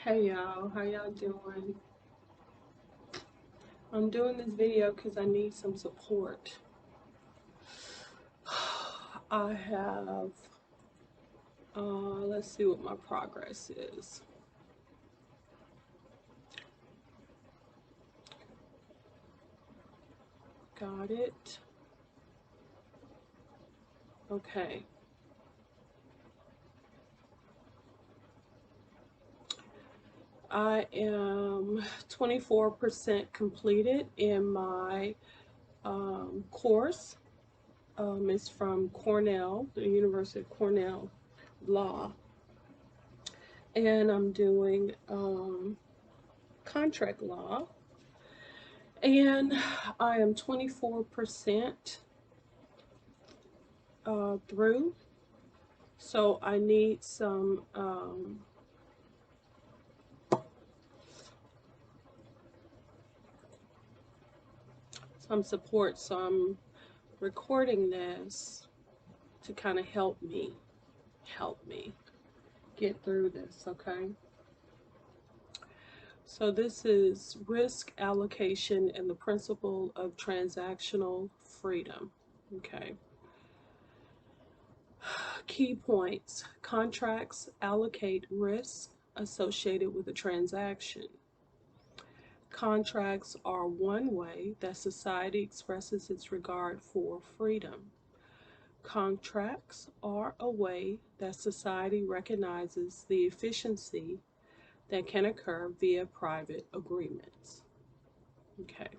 Hey y'all, how y'all doing? I'm doing this video because I need some support. I have, let's see what my progress is. Got it. Okay. I am 24% completed in my course. It's from Cornell, the University of Cornell Law. And I'm doing contract law. And I am 24% through. So I need some support. So I'm recording this to kind of help me get through this, okay? So this is risk allocation and the principle of transactional freedom, okay? Key points. Contracts allocate risk associated with a transaction. Contracts are one way that society expresses its regard for freedom. Contracts are a way that society recognizes the efficiency that can occur via private agreements. Okay.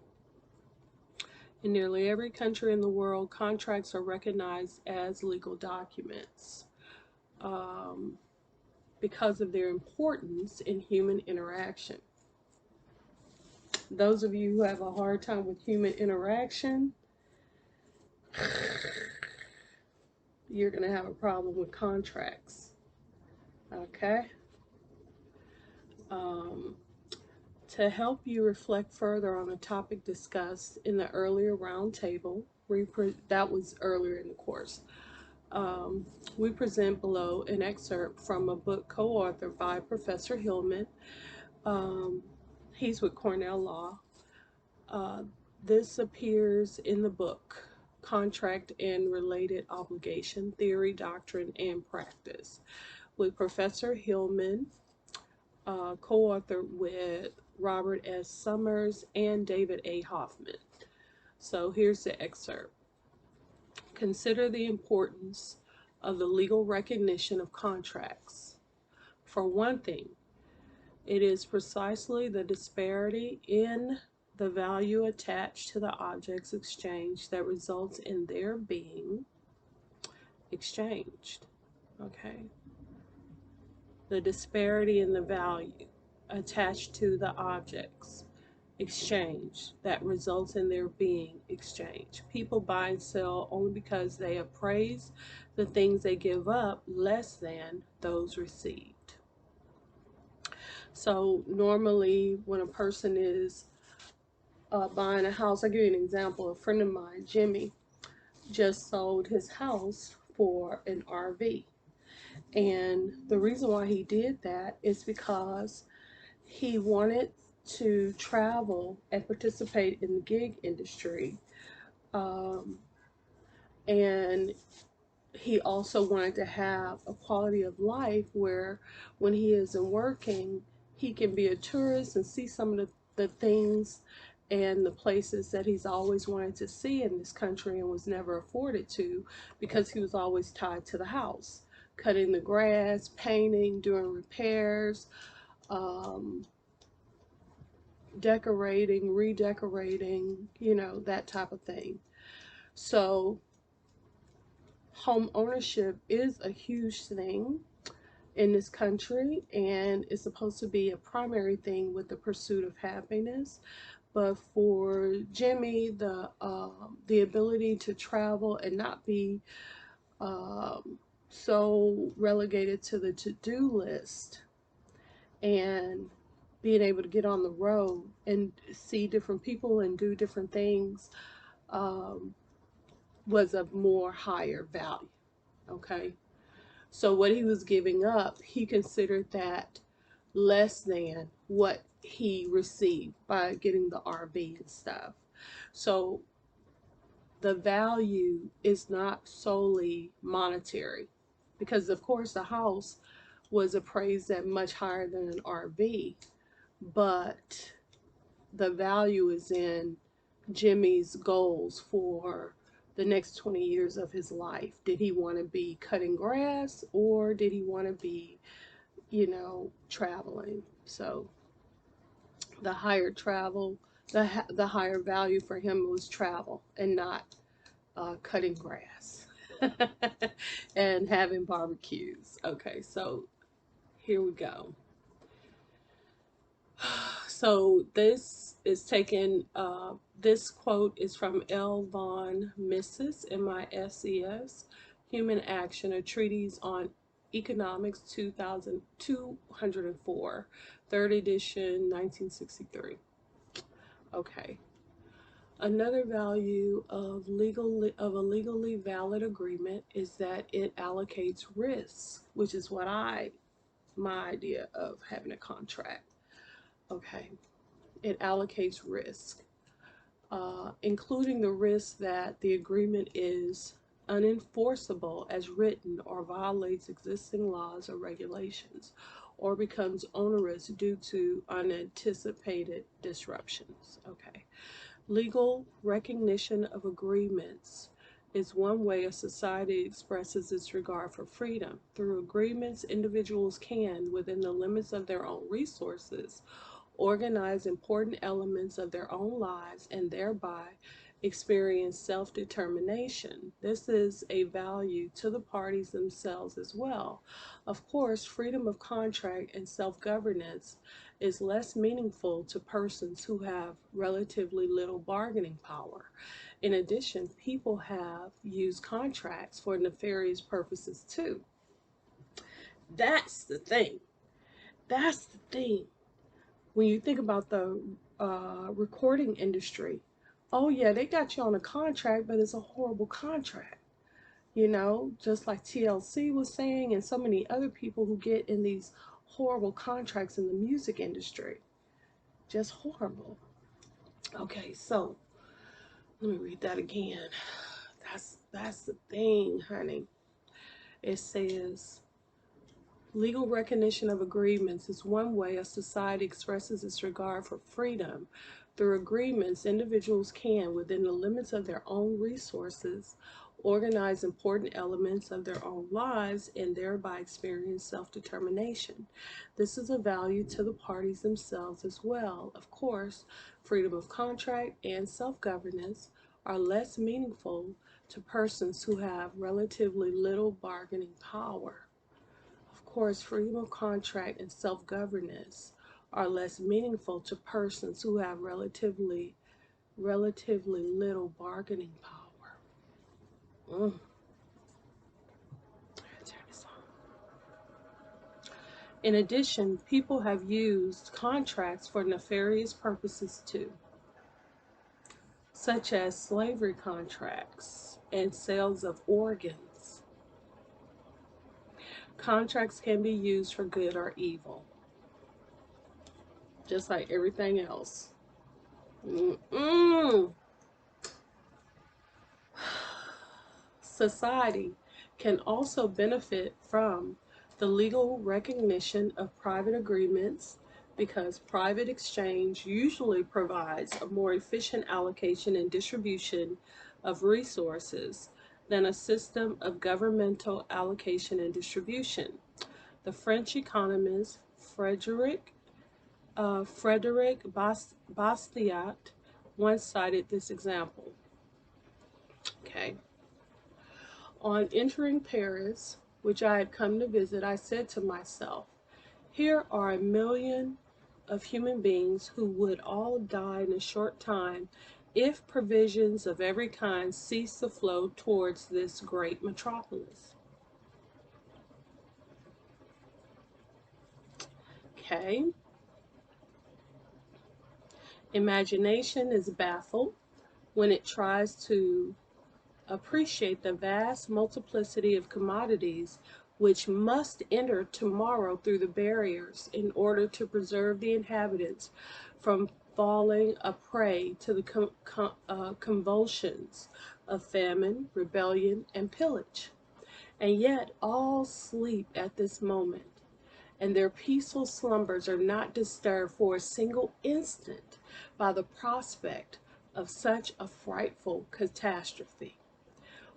In nearly every country in the world, contracts are recognized as legal documents because of their importance in human interaction. Those of you who have a hard time with human interaction, you're going to have a problem with contracts. Okay? To help you reflect further on a topic discussed in the earlier roundtable, that was earlier in the course, we present below an excerpt from a book co-authored by Professor Hillman. He's with Cornell Law. This appears in the book, Contract and Related Obligation, Theory, Doctrine, and Practice, with Professor Hillman, co-authored with Robert S. Summers and David A. Hoffman. So here's the excerpt. Consider the importance of the legal recognition of contracts. For one thing, it is precisely the disparity in the value attached to the objects exchanged that results in their being exchanged. Okay? The disparity in the value attached to the objects exchanged that results in their being exchanged. People buy and sell only because they appraise the things they give up less than those received. So normally when a person is buying a house, I'll give you an example. A friend of mine, Jimmy, just sold his house for an RV. And the reason why he did that is because he wanted to travel and participate in the gig industry. And he also wanted to have a quality of life where when he isn't working, he can be a tourist and see some of the things and the places that he's always wanted to see in this country and was never afforded to because he was always tied to the house, cutting the grass, painting, doing repairs, decorating, redecorating, you know, that type of thing. So home ownership is a huge thing in this country, and it's supposed to be a primary thing with the pursuit of happiness. But for Jimmy, the ability to travel and not be so relegated to the to-do list and being able to get on the road and see different people and do different things was of more higher value. Okay, so what he was giving up, he considered that less than what he received by getting the RV and stuff. So the value is not solely monetary, because of course the house was appraised at much higher than an RV, but the value is in Jimmy's goals for the next 20 years of his life. Did he want to be cutting grass, or did he want to be, traveling? So the higher travel, the higher value for him was travel and not cutting grass and having barbecues. Okay, so here we go. So this quote is from L. Von Mises, MISES, Human Action, a Treatise on Economics, 2204, third edition, 1963. Okay. Another value of a legally valid agreement is that it allocates risk, which is my idea of having a contract. Okay, it allocates risk, including the risk that the agreement is unenforceable as written, or violates existing laws or regulations, or becomes onerous due to unanticipated disruptions. Okay. Legal recognition of agreements is one way a society expresses its regard for freedom. Through agreements, individuals can, within the limits of their own resources, organize important elements of their own lives and thereby experience self-determination. This is a value to the parties themselves as well. Of course, freedom of contract and self-governance is less meaningful to persons who have relatively little bargaining power. In addition, people have used contracts for nefarious purposes too. That's the thing. That's the thing. When you think about the recording industry, oh yeah, they got you on a contract, but it's a horrible contract. Just like TLC was saying, and so many other people who get in these horrible contracts in the music industry. Just horrible. Okay, so let me read that again. That's the thing, honey. It says, legal recognition of agreements is one way a society expresses its regard for freedom. Through agreements, individuals can, within the limits of their own resources, organize important elements of their own lives and thereby experience self-determination. This is a value to the parties themselves as well. Of course, freedom of contract and self-governance are less meaningful to persons who have relatively little bargaining power. Of course, freedom of contract and self-governance are less meaningful to persons who have relatively little bargaining power. Turn this on. In addition, people have used contracts for nefarious purposes too, such as slavery contracts and sales of organs. Contracts can be used for good or evil, just like everything else. Society can also benefit from the legal recognition of private agreements, because private exchange usually provides a more efficient allocation and distribution of resources than a system of governmental allocation and distribution. The French economist Frederic Bastiat once cited this example. Okay. On entering Paris, which I had come to visit, I said to myself, here are 1 million of human beings who would all die in a short time if provisions of every kind cease to flow towards this great metropolis. Okay. Imagination is baffled when it tries to appreciate the vast multiplicity of commodities which must enter tomorrow through the barriers in order to preserve the inhabitants from falling a prey to the convulsions of famine, rebellion, and pillage. And yet all sleep at this moment, and their peaceful slumbers are not disturbed for a single instant by the prospect of such a frightful catastrophe.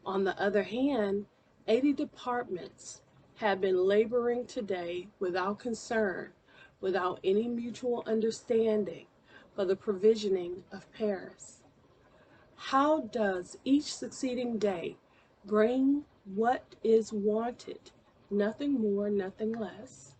On the other hand, 80 departments have been laboring today without concern, without any mutual understanding, for the provisioning of Paris. How does each succeeding day bring what is wanted, nothing more, nothing less,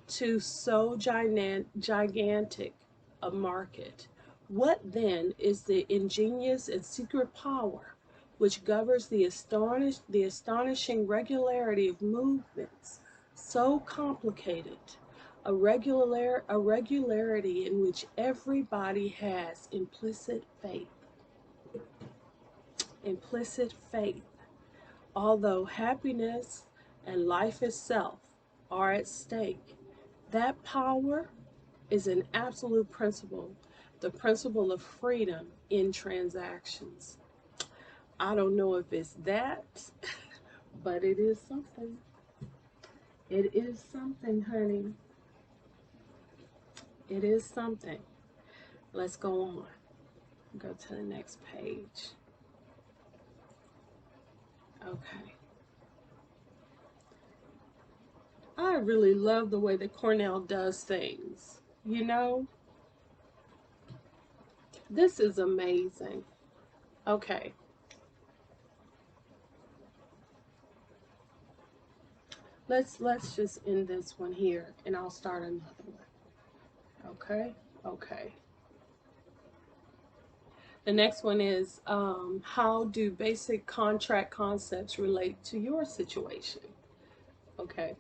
to so gigantic a market? What then is the ingenious and secret power which governs the astonishing regularity of movements so complicated, a regularity in which everybody has implicit faith? Implicit faith. Although happiness and life itself are at stake, that power is an absolute principle, the principle of freedom in transactions. I don't know if it's that, but it is something. It is something, honey. It is something. Let's go on. Go to the next page. Okay. I really love the way that Cornell does things. You know, this is amazing. Okay. Let's just end this one here, and I'll start another one. Okay. Okay. The next one is how do basic contract concepts relate to your situation? Okay.